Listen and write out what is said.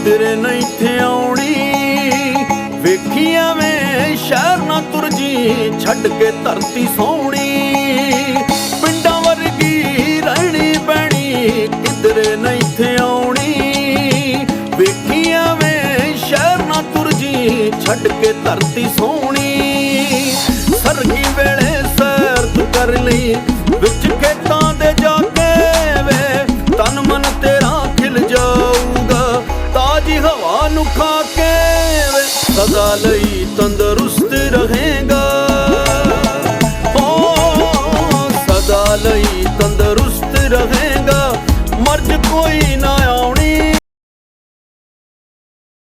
ਕਿਧਰੇ ਨਹੀਂ ਥੇ ਆਉਣੀ। ਵੇਖੀਆਂ ਵੇ ਸ਼ਹਿਰ ਨਾ ਤੁਰ ਜੀ ਛੱਡ ਕੇ ਧਰਤੀ ਸੋਹਣੀ। ਪਿੰਡਾਂ ਵਰਗੀ ਰਹਿਣੀ ਪੈਣੀ ਕਿਧਰੇ ਨਹੀਂ ਥੇ ਆਉਣੀ। ਵੇਖੀਆਂ ਵੇ ਸ਼ਹਿਰ ਨਾ ਤੁਰ ਜੀ ਛੱਡ ਕੇ ਧਰਤੀ ਸੋਹਣੀ। ਸਰਗੀ ਵੇਲੇ ਸੈਰ ਤੂੰ ਕਰ ਲਈ ਵਿੱਚ ਖੇਤਾਂ ਦੇ ਜਾ ਕੇ ਵੇ ਤਨ ਮਨ ਤੇਰਾ ਖਿਲ ਜਾਊਗਾ ਤਾਜੀ ਹਵਾ ਨੂੰ ਖਾ ਕੇ ਵੇ ਸਦਾ ਲਈ ਤੰਦਰੁਸਤ